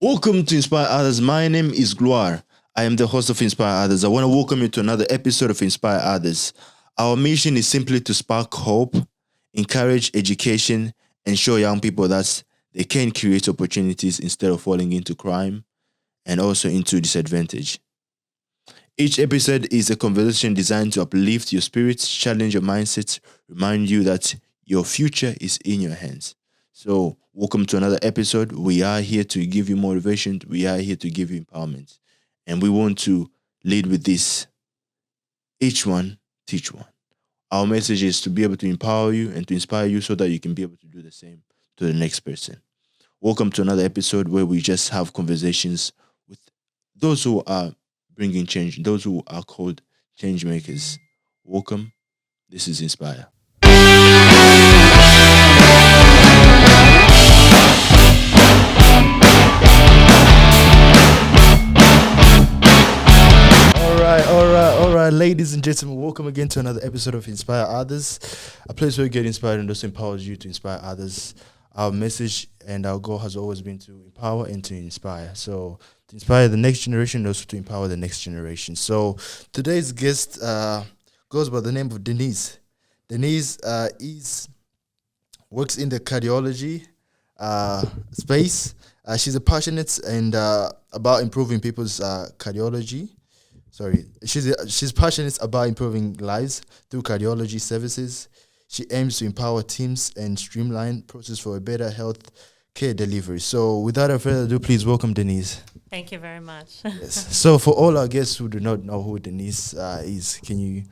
Welcome to Inspire Others. My name is Gloire. I am the host of Inspire Others. I want to welcome you to another episode of Inspire Others. Our mission is simply to spark hope, encourage education, and show young people that they can create opportunities instead of falling into crime and also into disadvantage. Each episode is a conversation designed to uplift your spirits, challenge your mindset, remind you that your future is in your hands. So, welcome to another episode. We are here to give you motivation. We are here to give you empowerment. And we want to lead with this. Each one, teach one. Our message is to be able to empower you and to inspire you so that you can be able to do the same to the next person. Welcome to another episode where we just have conversations with those who are bringing change, those who are called change makers. Welcome. This is Inspire. All right, ladies and gentlemen, welcome again to another episode of Inspire Others, a place where we get inspired and also empowers you to inspire others. Our message and our goal has always been to empower and to inspire. So, to inspire the next generation and also to empower the next generation. So, today's guest goes by the name of Denise. Denise works in the cardiology space. She's a passionate and about improving people's cardiology. She's passionate about improving lives through cardiology services. She aims to empower teams and streamline process for a better health care delivery. So, without further ado, please welcome Denise. Thank you very much. Yes. So, for all our guests who do not know who Denise is, can you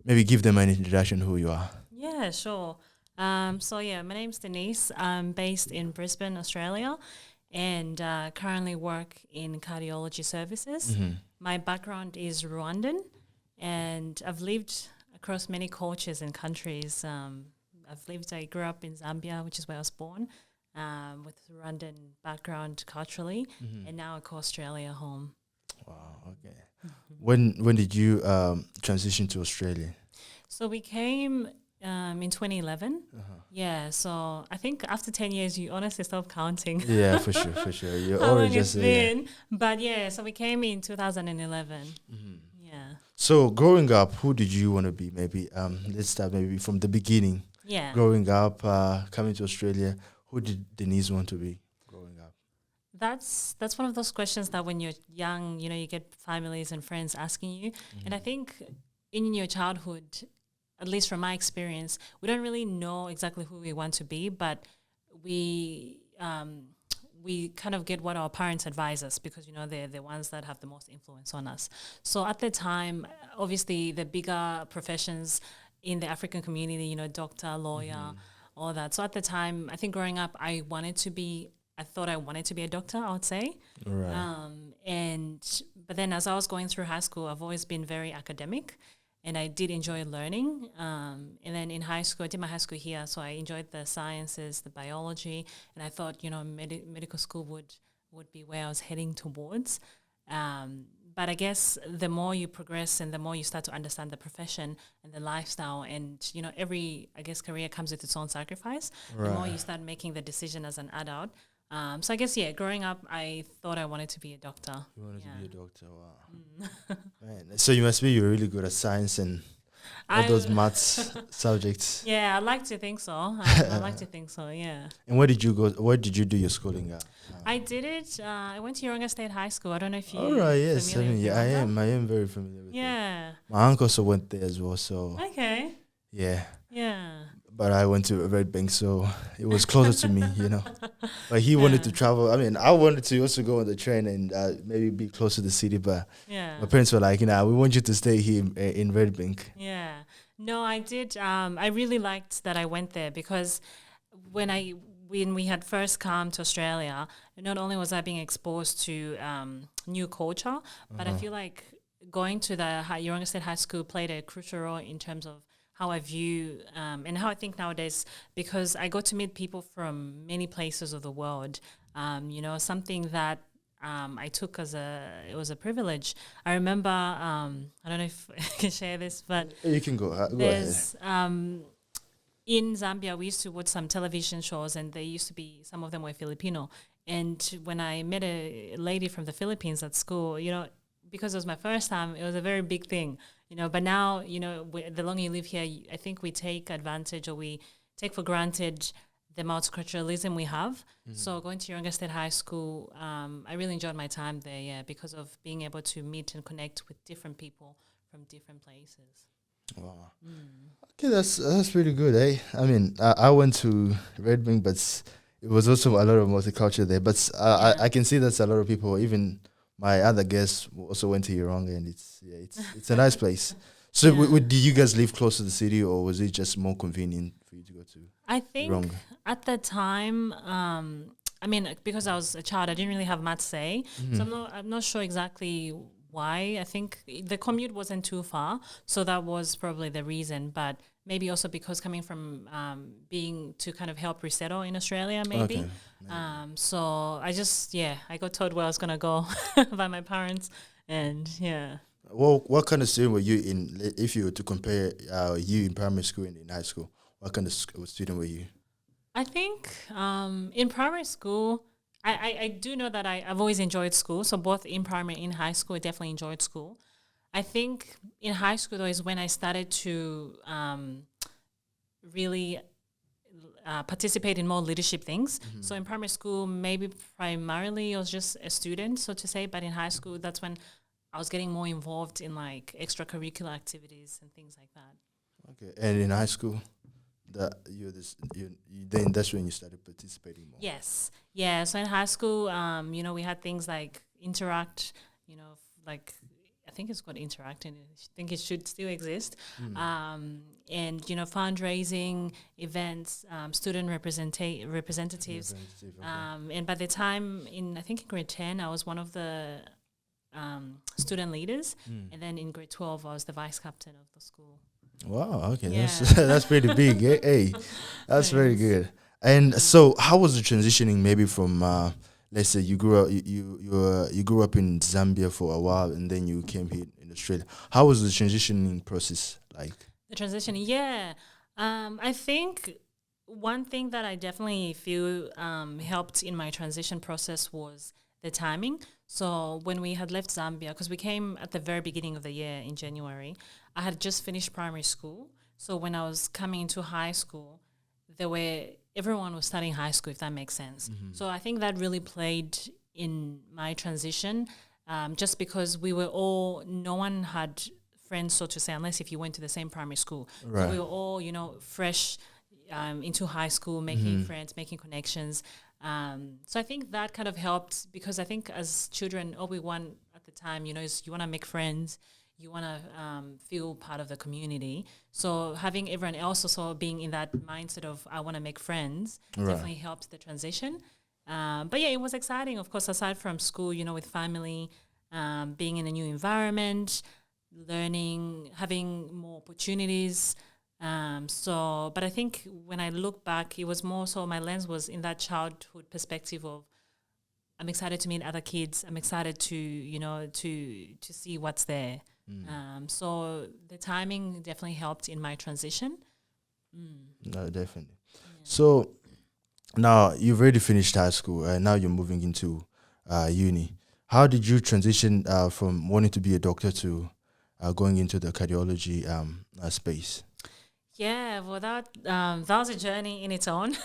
maybe give them an introduction who you are? Yeah, sure. My name's Denise. I'm based in Brisbane, Australia, and currently work in cardiology services. Mm-hmm. My background is Rwandan, and I've lived across many cultures and countries. I grew up in Zambia, which is where I was born, with Rwandan background culturally, and now I call Australia home. Wow. Okay. When did you transition to Australia? So we came in 2011. Yeah, so I think after 10 years, you honestly stop counting. Yeah, for sure. You're How already long just it's been. But yeah, so we came in 2011. Yeah. So growing up, who did you want to be? Maybe let's start maybe from the beginning. Yeah. Growing up, coming to Australia, who did Denise want to be growing up? That's one of those questions that when you're young, you get families and friends asking you. And I think in your childhood, at least from my experience, we don't really know exactly who we want to be, but we kind of get what our parents advise us because, they're the ones that have the most influence on us. So at the time, obviously, the bigger professions in the African community, doctor, lawyer, all that. So at the time, I think growing up, I thought I wanted to be a doctor, I would say. Right. But then as I was going through high school, I've always been very academic. And I did enjoy learning. And then in high school, I did my high school here, so I enjoyed the sciences, the biology, and I thought, medical school would be where I was heading towards. But I guess the more you progress and the more you start to understand the profession and the lifestyle and, every, I guess, career comes with its own sacrifice. Right. The more you start making the decision as an adult. So I guess, growing up, I thought I wanted to be a doctor. You wanted to be a doctor, wow. Man, so you must be really good at science and all those maths subjects. Yeah, I'd like to think so. I like to think so, yeah. And where did you go? Where did you do your schooling at? I did it. I went to Yoronga State High School. I don't know if you. All right, yes. I am very familiar with it. Yeah. My uncle also went there as well, so. Okay. Yeah. Yeah. But I went to Red Bank, so it was closer to me, But he wanted to travel. I mean, I wanted to also go on the train and maybe be close to the city, but my parents were like, we want you to stay here in Red Bank. Yeah. No, I did. I really liked that I went there because when we had first come to Australia, not only was I being exposed to new culture, but I feel like going to the Yoronga State High School played a crucial role in terms of how I view and how I think nowadays, because I got to meet people from many places of the world. Something that I took it was a privilege. I remember, I don't know if I can share this, but you can go ahead. In Zambia, we used to watch some television shows, and they used to be, some of them were Filipino. And when I met a lady from the Philippines at school, because it was my first time, it was a very big thing, But now, the longer you live here, I think we take advantage, or we take for granted the multiculturalism we have. So going to Younga State High School, I really enjoyed my time there, because of being able to meet and connect with different people from different places. Wow. Okay, that's really good, eh? I mean, I went to Red Wing, but it was also a lot of multicultural there. But I can see that's a lot of people. Even my other guests also went to Yoronga, and it's a nice place. So did you guys live close to the city, or was it just more convenient for you to go to? I think Yoronga? At the time, because I was a child, I didn't really have much say. So I'm not sure exactly why. I think the commute wasn't too far, so that was probably the reason. But maybe also because coming from being to kind of help resettle in Australia, maybe. Okay. So I got told where I was gonna go by my parents, and yeah. Well, what kind of student were you in? If you were to compare you in primary school and in high school, what kind of student were you? I think in primary school, I do know that I've always enjoyed school. So both in primary and in high school, I definitely enjoyed school. I think in high school, though, is when I started to really participate in more leadership things. So in primary school, maybe primarily I was just a student, so to say. But in high school, that's when I was getting more involved in like extracurricular activities and things like that. Okay, and in high school? Then that's when you started participating more. Yes, yeah. So in high school, we had things like Interact. Like I think it's called Interact, and I think it should still exist. And fundraising events, student representatives. Okay. And by the time I think in grade 10, I was one of the student leaders, and then in grade 12, I was the vice captain of the school. Wow, okay, that's pretty big. Hey, that's very good. And so, how was the transitioning? Maybe from, let's say, you grew up you grew up in Zambia for a while, and then you came here in Australia. How was the transitioning process like? The transition, yeah. I think one thing that I definitely feel helped in my transition process was the timing. So when we had left Zambia, because we came at the very beginning of the year in January, I had just finished primary school. So when I was coming into high school, everyone was starting high school, if that makes sense. So I think that really played in my transition, just because no one had friends, so to say, unless if you went to the same primary school. Right. So we were all, fresh into high school, making friends, making connections. So I think that kind of helped, because I think as children, all we want at the time, is you want to make friends, you want to feel part of the community. So having everyone else also being in that mindset of I want to make friends definitely helped the transition. But yeah, it was exciting, of course, aside from school, with family, being in a new environment, learning, having more opportunities. But I think when I look back, it was more so my lens was in that childhood perspective of I'm excited to meet other kids. I'm excited to, to see what's there. So the timing definitely helped in my transition. No, definitely. Yeah. So now you've already finished high school, and now you're moving into uni. How did you transition from wanting to be a doctor to going into the cardiology space? Yeah, well, that was a journey in its own.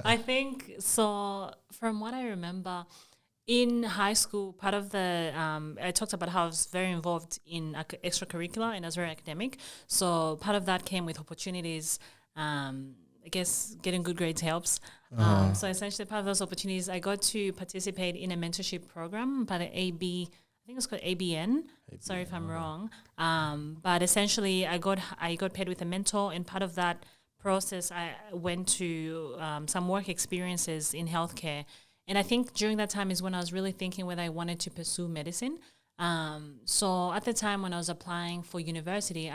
I think so. From what I remember, in high school, part of the I talked about how I was very involved in extracurricular and I was very academic. So part of that came with opportunities. I guess getting good grades helps. So essentially, part of those opportunities, I got to participate in a mentorship program by the AB. I think it's called ABN. Sorry if I'm wrong. But essentially, I got paired with a mentor, and part of that process, I went to some work experiences in healthcare. And I think during that time is when I was really thinking whether I wanted to pursue medicine. So at the time when I was applying for university,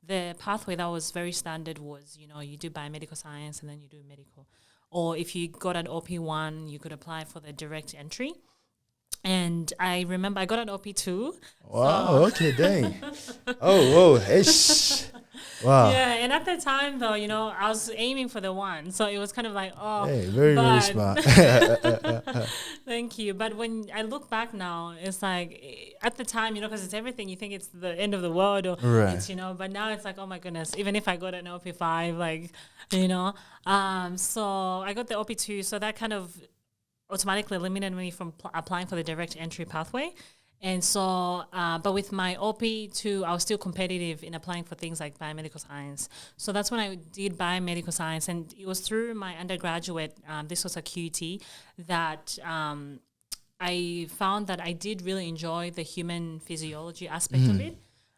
the pathway that was very standard was, you do biomedical science and then you do medical. Or if you got an OP1, you could apply for the direct entry. And I remember I got an OP2. Wow, okay, dang. Oh, ish. Wow. Yeah, and at the time though, I was aiming for the one, so it was kind of like, oh, Hey, very, very but smart. thank you. But when I look back now, it's like at the time, because it's everything. You think it's the end of the world, or Right. it's but now it's like, oh my goodness. Even if I got an OP5, like, so I got the OP2, so that kind of automatically eliminated me from applying for the direct entry pathway. And so, but with my OP2, I was still competitive in applying for things like biomedical science. So that's when I did biomedical science. And it was through my undergraduate, this was a QT, that I found that I did really enjoy the human physiology aspect of it.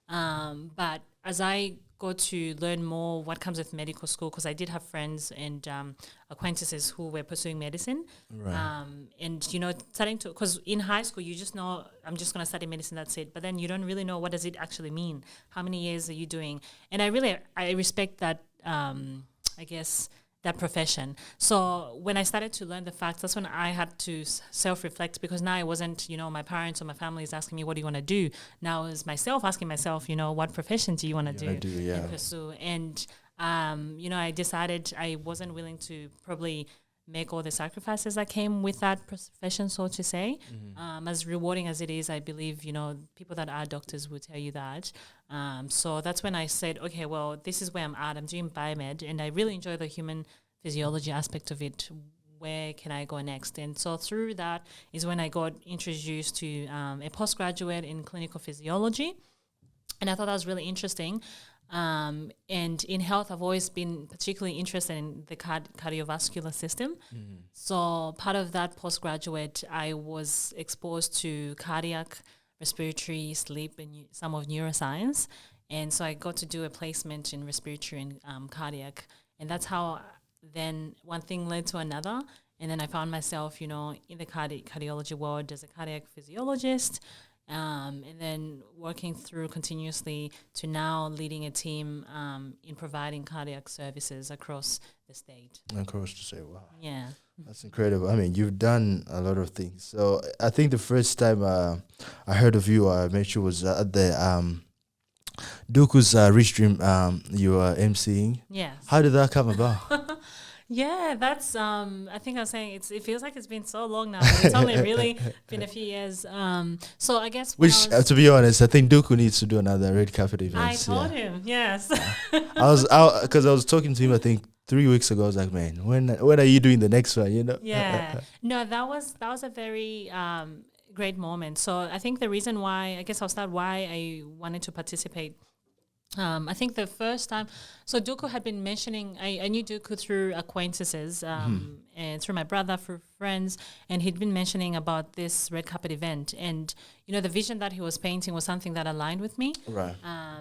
But as I got to learn more what comes with medical school, because I did have friends and acquaintances who were pursuing medicine. Right. And, starting to, because in high school, you just know, I'm just going to study medicine, that's it. But then you don't really know what does it actually mean? How many years are you doing? And I respect that, I guess, that profession. So when I started to learn the facts, that's when I had to self-reflect, because now it wasn't, my parents or my family is asking me, what do you want to do? Now it's myself asking myself, what profession do you want to do and pursue? And, I decided I wasn't willing to probably make all the sacrifices that came with that profession, so to say. As rewarding as it is, I believe, people that are doctors will tell you that. So that's when I said, okay, well, this is where I'm at. I'm doing biomed, and I really enjoy the human physiology aspect of it. Where can I go next? And so through that is when I got introduced to a postgraduate in clinical physiology. And I thought that was really interesting. And in health, I've always been particularly interested in the cardiovascular system. So part of that postgraduate, I was exposed to cardiac, respiratory, sleep, and some of neuroscience. And so I got to do a placement in respiratory and cardiac. And that's how then one thing led to another. And then I found myself, in the cardiology world as a cardiac physiologist. And then working through continuously to now leading a team in providing cardiac services across the state. Across the state, wow. Yeah. That's incredible. I mean, you've done a lot of things. So I think the first time I heard of you, I met you was at the Duku's Rich Dream you were emceeing. Yes. How did that come about? Yeah, that's I think I was saying it feels like it's been so long now. It's only really been a few years. So I guess to be honest, I think Duku needs to do another red carpet event. I told him, yes. I was talking to him, I think 3 weeks ago. I was like, man, when are you doing the next one? Yeah. No, that was a very great moment. So I think the reason why, I guess I'll start why I wanted to participate. I think the first time, so Duku had been mentioning, I knew Duku through acquaintances and through my brother, through friends, and he'd been mentioning about this red carpet event. And, the vision that he was painting was something that aligned with me. Right.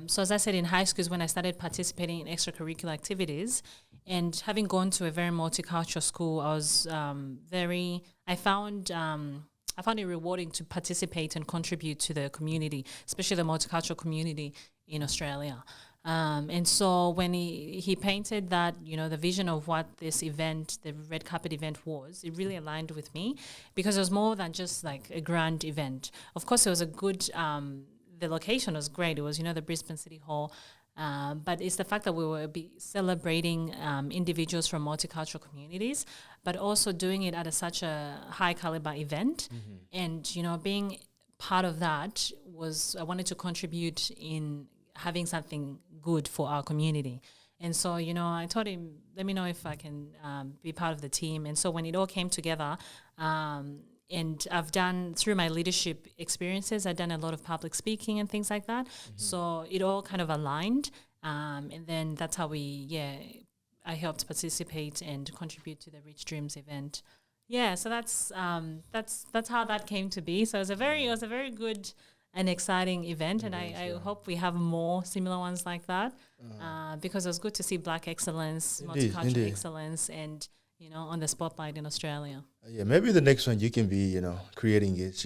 So as I said, in high school is when I started participating in extracurricular activities. And having gone to a very multicultural school, I was I found it rewarding to participate and contribute to the community, especially the multicultural community in Australia. And so when he painted that, the vision of what this event, the red carpet event was, it really aligned with me, because it was more than just like a grand event. Of course, it was a good, the location was great. It was, the Brisbane City Hall. But it's the fact that we were celebrating individuals from multicultural communities, but also doing it at such a high caliber event. And, being part of that I wanted to contribute in having something good for our community. And so, I told him, let me know if I can be part of the team. And so when it all came together, and I've done, through my leadership experiences, I've done a lot of public speaking and things like that. So it all kind of aligned. And then that's how I helped participate and contribute to the Rich Dreams event. Yeah, so that's how that came to be. So it was a very good and exciting event, and I hope we have more similar ones like that, because it was good to see Black excellence, multicultural excellence, and on the spotlight in Australia. Yeah, maybe the next one you can be, creating it,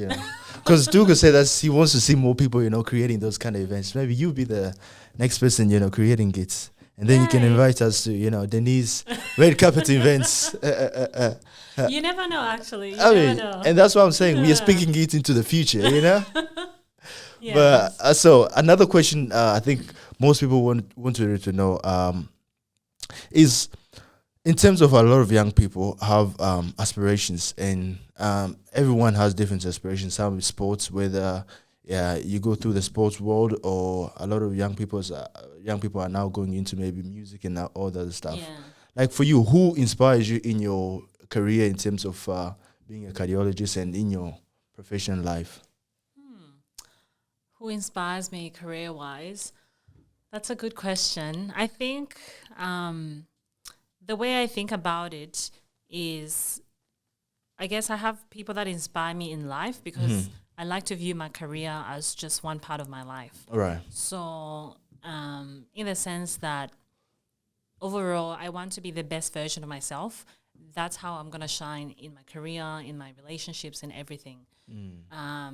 because Duku said that he wants to see more people, creating those kind of events. Maybe you be the next person, creating it. And then you can invite us to, Denise red carpet events. You never know, actually. You never know. And that's what I'm saying. We are speaking it into the future, Yes. But so another question, I think most people want to know is in terms of a lot of young people have aspirations, and everyone has different aspirations. Some with sports, whether you go through the sports world, or a lot of young people are now going into maybe music and all that other stuff. Yeah. Like for you, who inspires you in your career in terms of being a cardiologist and in your professional life? Who inspires me career-wise? That's a good question. I think the way I think about it is, I guess I have people that inspire me in life because I like to view my career as just one part of my life. All right. So, in the sense that overall, I want to be the best version of myself. That's how I'm going to shine in my career, in my relationships, and everything.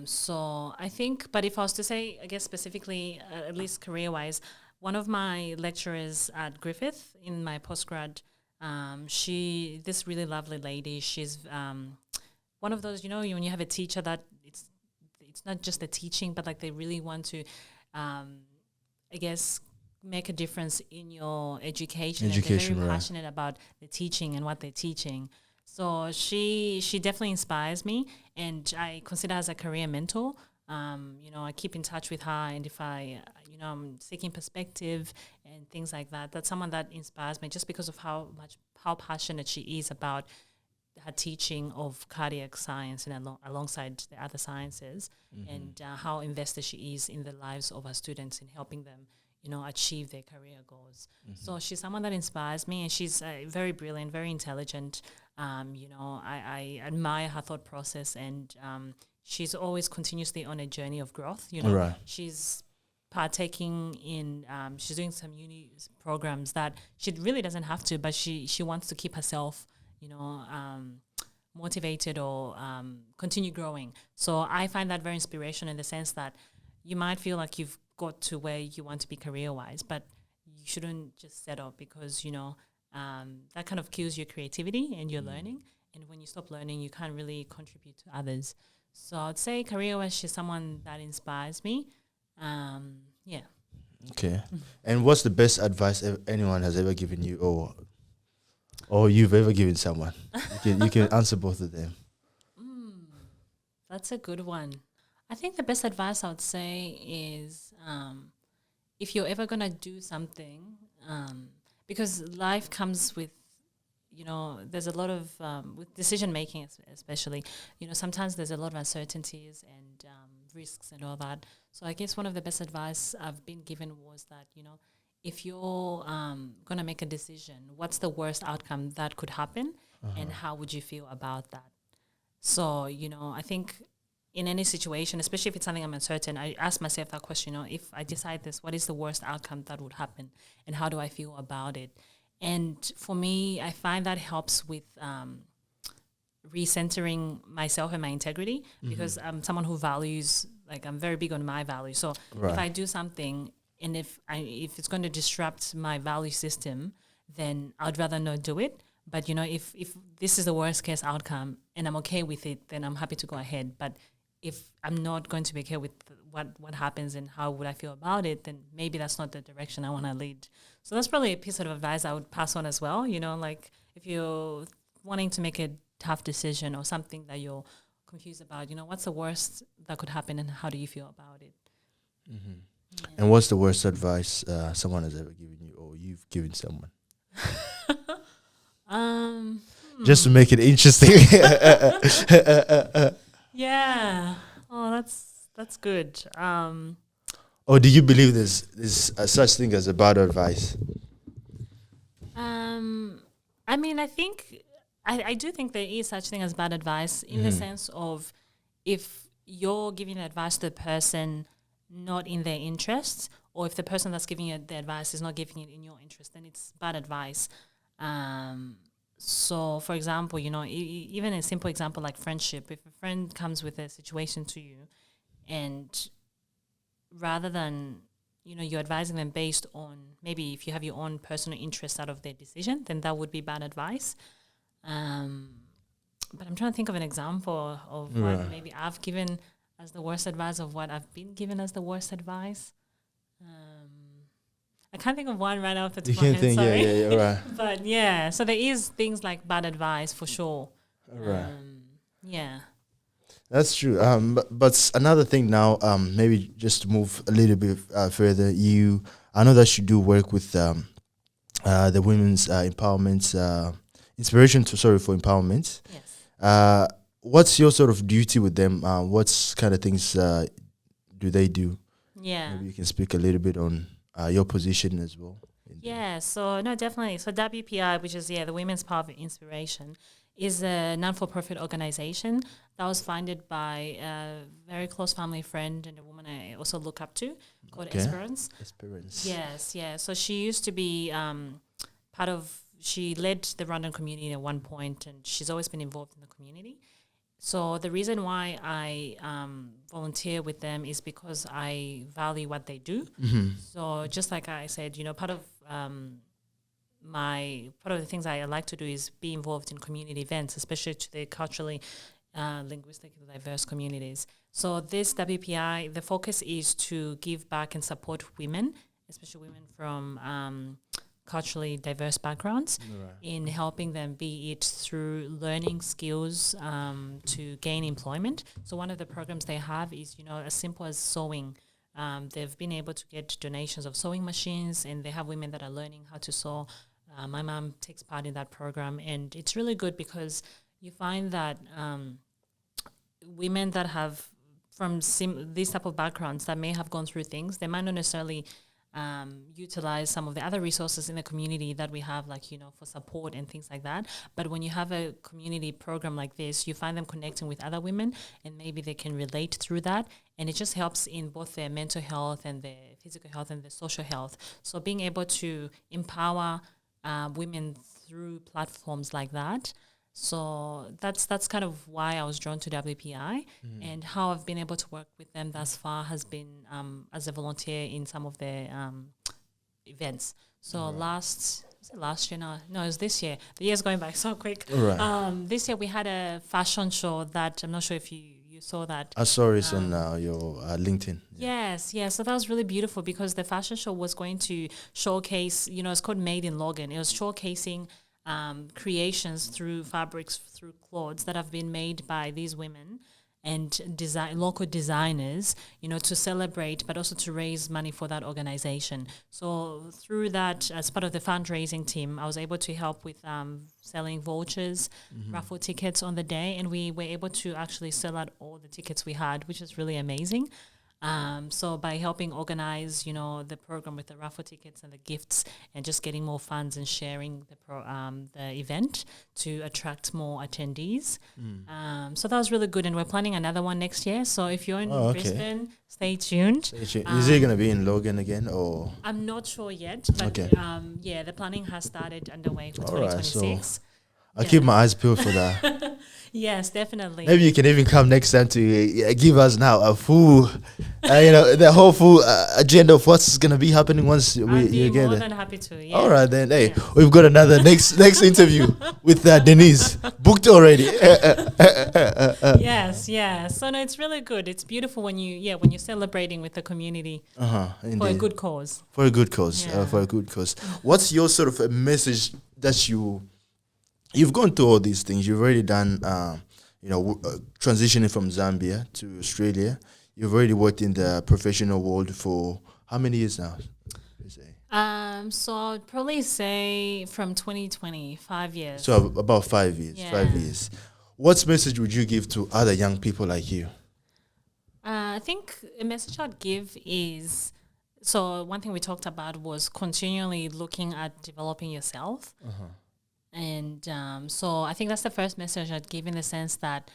So I think, but if I was to say, I guess specifically, at least career-wise, one of my lecturers at Griffith in my postgrad, this really lovely lady, she's one of those, when you have a teacher that it's not just the teaching, but like they really want to, I guess, make a difference in your education. And they're very passionate about the teaching and what they're teaching. So she definitely inspires me, and I consider her as a career mentor. I keep in touch with her, and if I'm seeking perspective and things like that, that's someone that inspires me just because of how passionate she is about her teaching of cardiac science and alongside the other sciences, and how invested she is in the lives of her students and helping them, achieve their career goals. So she's someone that inspires me, and she's very brilliant, very intelligent. I admire her thought process, and she's always continuously on a journey of growth. Right. She's partaking in, she's doing some uni programs that she really doesn't have to, but she wants to keep herself, motivated or continue growing. So I find that very inspirational in the sense that you might feel like you've got to where you want to be career-wise, but you shouldn't just settle because, that kind of kills your creativity and your learning. And when you stop learning, you can't really contribute to others. So I'd say career-wise, she's someone that inspires me. Yeah. Okay. And what's the best advice anyone has ever given you, or you've ever given someone? You can answer both of them. That's a good one. I think the best advice I would say is if you're ever going to do something, because life comes with, there's a lot of, with decision making especially, sometimes there's a lot of uncertainties and risks and all that. So I guess one of the best advice I've been given was that, if you're going to make a decision, what's the worst outcome that could happen and how would you feel about that? So, I think in any situation, especially if it's something I'm uncertain, I ask myself that question, if I decide this, what is the worst outcome that would happen and how do I feel about it? And for me, I find that helps with recentering myself and my integrity because I'm someone who values, I'm very big on my values. So if I do something and if it's going to disrupt my value system, then I'd rather not do it. But, if this is the worst case outcome and I'm okay with it, then I'm happy to go ahead. But if I'm not going to be okay with what happens and how would I feel about it, then maybe that's not the direction I want to lead. So that's probably a piece of advice I would pass on as well. If you're wanting to make a tough decision or something that you're confused about, what's the worst that could happen and how do you feel about it? Yeah. And what's the worst advice someone has ever given you or you've given someone? Just to make it interesting. Yeah. Oh, that's good. Or do you believe there's such thing as a bad advice? I mean, I think I do think there is such thing as bad advice in the sense of if you're giving advice to the person not in their interests, or if the person that's giving you the advice is not giving it in your interest, then it's bad advice. So, for example, even a simple example like friendship, if a friend comes with a situation to you and rather than, you're advising them based on maybe if you have your own personal interest out of their decision, then that would be bad advice. But I'm trying to think of an example of what maybe I've given as the worst advice of what I've been given as the worst advice. I can't think of one right off the top You of my can't head. think, Sorry. yeah, right. But yeah, so there is things like bad advice for sure. Right. Yeah. That's true. But another thing now, maybe just to move a little bit further, I know that you do work with the women's empowerment, inspiration to sorry for empowerment. Yes. What's your sort of duty with them? What kind of things do they do? Yeah. Maybe you can speak a little bit on your position as well. Yeah, so no, definitely. So WPI, which is the Women's Power of Inspiration, is a non-for-profit organization that was founded by a very close family friend and a woman I also look up to called Esperance. Esperance. Yes, yeah. So she used to be she led the Rwandan community at one point, and she's always been involved in the community. So the reason why I volunteer with them is because I value what they do. So just like I said, part of the things I like to do is be involved in community events, especially to the culturally, linguistically diverse communities. So this WPI, the focus is to give back and support women, especially women from culturally diverse backgrounds, in helping them, be it through learning skills to gain employment. So one of the programs they have is, as simple as sewing. They've been able to get donations of sewing machines, and they have women that are learning how to sew. My mom takes part in that program, and it's really good because you find that women that have from these type of backgrounds that may have gone through things, they might not necessarily utilize some of the other resources in the community that we have, like, for support and things like that. But when you have a community program like this, you find them connecting with other women, and maybe they can relate through that. And it just helps in both their mental health and their physical health and their social health. So being able to empower women through platforms like that. So that's kind of why I was drawn to WPI, and how I've been able to work with them thus far has been as a volunteer in some of their events. So last year? No, it was this year. The year's going by so quick. This year we had a fashion show that I'm not sure if you saw that. I saw it on your LinkedIn. Yes. So that was really beautiful because the fashion show was going to showcase, it's called Made in Logan. It was showcasing creations through fabrics, through clothes that have been made by these women and local designers, to celebrate, but also to raise money for that organization. So through that, as part of the fundraising team, I was able to help with selling vouchers, raffle tickets on the day, and we were able to actually sell out all the tickets we had, which is really amazing. So by helping organize, the program with the raffle tickets and the gifts, and just getting more funds and sharing the event to attract more attendees. So that was really good, and we're planning another one next year. So if you're in Brisbane, stay tuned. Is it going to be in Logan again, or? I'm not sure yet, but the planning has started underway for 2026. I'll keep my eyes peeled for that. Yes, definitely. Maybe you can even come next time to give us now a full, the whole full agenda of what's going to be happening once you get there. I'd be more than happy to. Yeah. All right then. Hey, we've got another next interview with Denise booked already. Yes. So no, it's really good. It's beautiful when you're celebrating with the community for a good cause. For a good cause. What's your sort of a message that you've gone through all these things. You've already done, transitioning from Zambia to Australia. You've already worked in the professional world for how many years now? So I'd probably say from 2020, 5 years. So about 5 years. Yeah. 5 years. What message would you give to other young people like you? I think a message I'd give is, so one thing we talked about was continually looking at developing yourself. And so I think that's the first message I'd give, in the sense that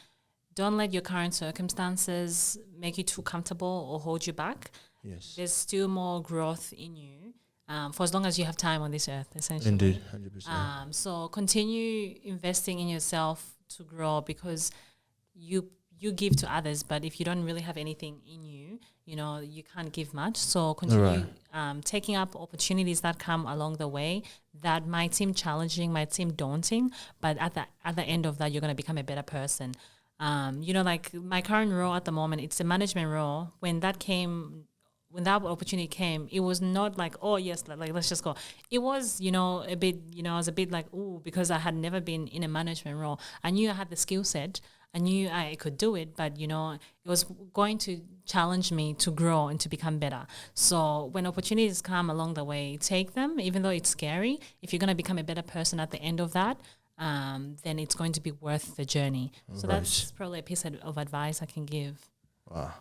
don't let your current circumstances make you too comfortable or hold you back. Yes. There's still more growth in you for as long as you have time on this earth, essentially. Indeed, 100%. So continue investing in yourself to grow, because you give to others, but if you don't really have anything in you, you can't give much. So continue taking up opportunities that come along the way that might seem challenging, might seem daunting, but at the end of that, you're going to become a better person. Like my current role at the moment, it's a management role. When when that opportunity came, it was not like, oh yes, like let's just go. It was, a bit, I was a bit like, ooh, because I had never been in a management role. I knew I had the skill set. I knew I could do it, but it was going to challenge me to grow and to become better. So when opportunities come along the way, take them, even though it's scary. If you're going to become a better person at the end of that, then it's going to be worth the journey. So that's probably a piece of advice I can give. Wow,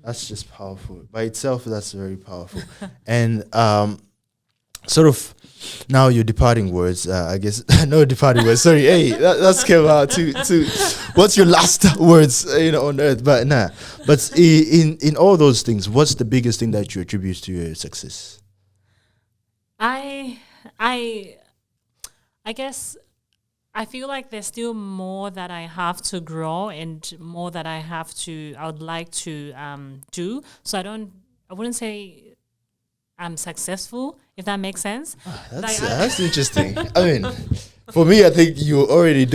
that's just powerful by itself. That's very powerful. And sort of now your departing words, I guess. No departing words, sorry. Hey, that's came out to what's your last words, on earth? But but in all those things, what's the biggest thing that you attribute to your success? I guess I feel like there's still more that I have to grow and more that I would like to do. So I wouldn't say I'm successful, if that makes sense. That's interesting. I mean, for me, I think you're already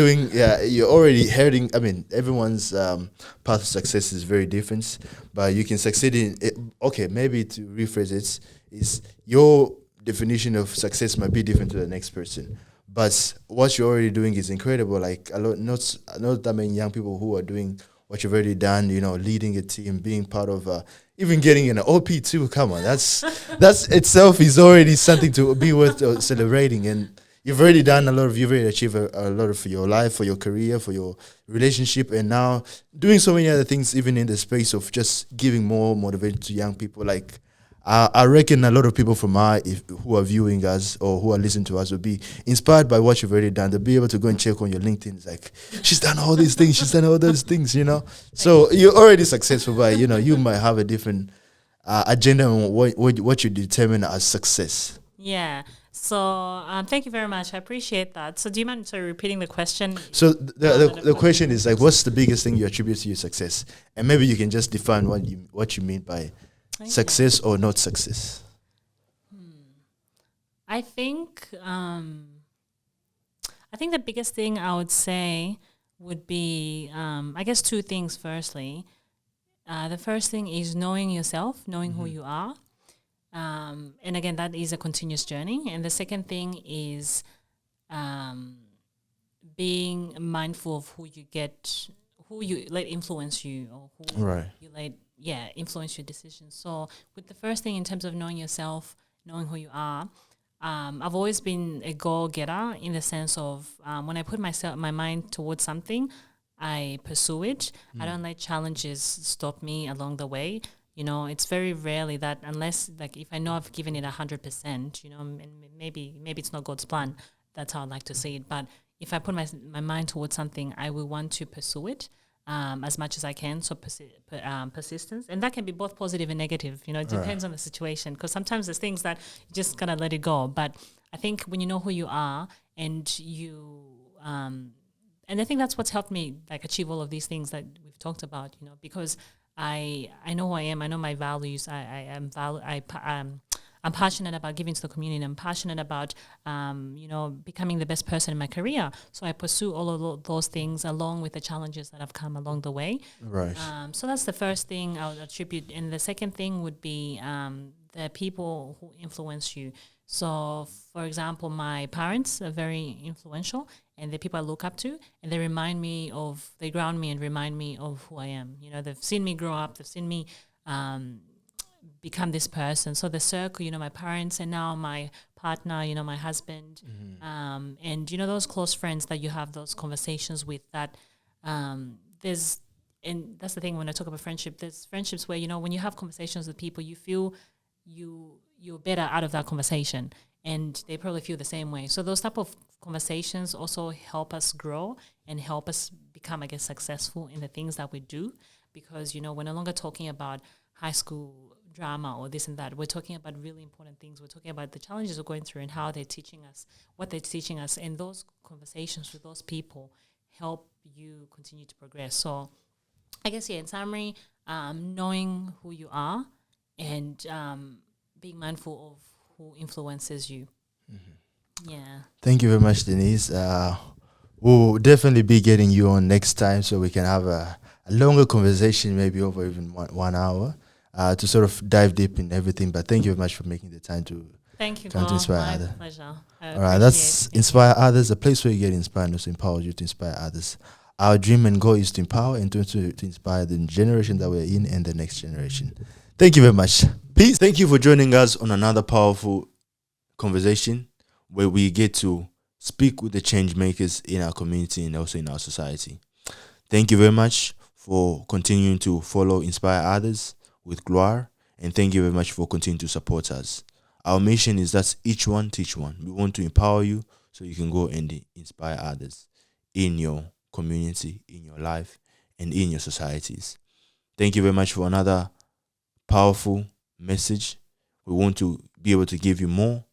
heading. I mean, everyone's path to success is very different, but you can succeed in it. Okay, maybe to rephrase it, is your definition of success might be different to the next person. But what you're already doing is incredible. Like not that many young people who are doing what you've already done. Leading a team, being part of, even getting an OP too. Come on, that's itself is already something to be worth celebrating. And you've already done a lot of. You've already achieved a lot for your life, for your career, for your relationship, and now doing so many other things, even in the space of just giving more motivation to young people. Like, I reckon a lot of people who are viewing us or who are listening to us will be inspired by what you've already done. They'll be able to go and check on your LinkedIn. It's like, she's done all these things. She's done all those things, So you're already successful, but, you might have a different agenda on what you determine as success. Yeah. So thank you very much. I appreciate that. So do you mind repeating the question? So the question is like, what's the biggest thing you attribute to your success? And maybe you can just define what you mean by success or not success. I think the biggest thing I would say would be, I guess, two things. Firstly, the first thing is knowing yourself, knowing who you are. And again, that is a continuous journey. And the second thing is being mindful of who you let influence you, or who you let influence your decisions. So with the first thing, in terms of knowing yourself, knowing who you are, I've always been a goal-getter in the sense of when I put my mind towards something, I pursue it. I don't let challenges stop me along the way. It's very rarely that, unless, like, if I know I've given it 100%, and maybe it's not God's plan. That's how I like to see it. But if I put my mind towards something, I will want to pursue it as much as I can. So persistence, and that can be both positive and negative. It depends on the situation, because sometimes there's things that you just gotta let it go. But I think when you know who you are and you and I think that's what's helped me achieve all of these things that we've talked about. Because I know who I am. I know my values. I'm passionate about giving to the community. I'm passionate about, becoming the best person in my career. So I pursue all of those things along with the challenges that have come along the way. Right. So that's the first thing I would attribute. And the second thing would be the people who influence you. So, for example, my parents are very influential, and they're people I look up to, and they ground me and remind me of who I am. They've seen me grow up. They've seen me become this person. So the circle, my parents, and now my partner, my husband, and those close friends that you have those conversations with. That and that's the thing when I talk about friendship. There's friendships where when you have conversations with people, you feel you're better out of that conversation, and they probably feel the same way. So those type of conversations also help us grow and help us become, I guess, successful in the things that we do, because we're no longer talking about high school drama or this and that. We're talking about really important things. We're talking about the challenges we're going through and how they're teaching us, what they're teaching us, and those conversations with those people help you continue to progress. So I guess, in summary, knowing who you are and being mindful of who influences you. Yeah. Thank you very much, Denise. We'll definitely be getting you on next time so we can have a longer conversation, maybe over even 1 hour. to sort of dive deep in everything. But thank you very much for making the time to Thank you, come to Glo. inspire My others. pleasure. All right, that's Inspire Others, a place where you get inspired and also empowers you to inspire others. Our dream and goal is to empower and to inspire the generation that we're in and the next generation. Thank you very much. Peace. Thank you for joining us on another powerful conversation where we get to speak with the change makers in our community and also in our society. Thank you very much for continuing to follow Inspire Others with Gloire, and thank you very much for continuing to support us. Our mission is that each one teach one. We want to empower you so you can go and inspire others in your community, in your life, and in your societies. Thank you very much for another powerful message. We want to be able to give you more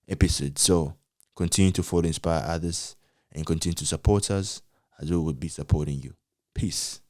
episodes. So continue to follow Inspire Others and continue to support us as we will be supporting you. Peace.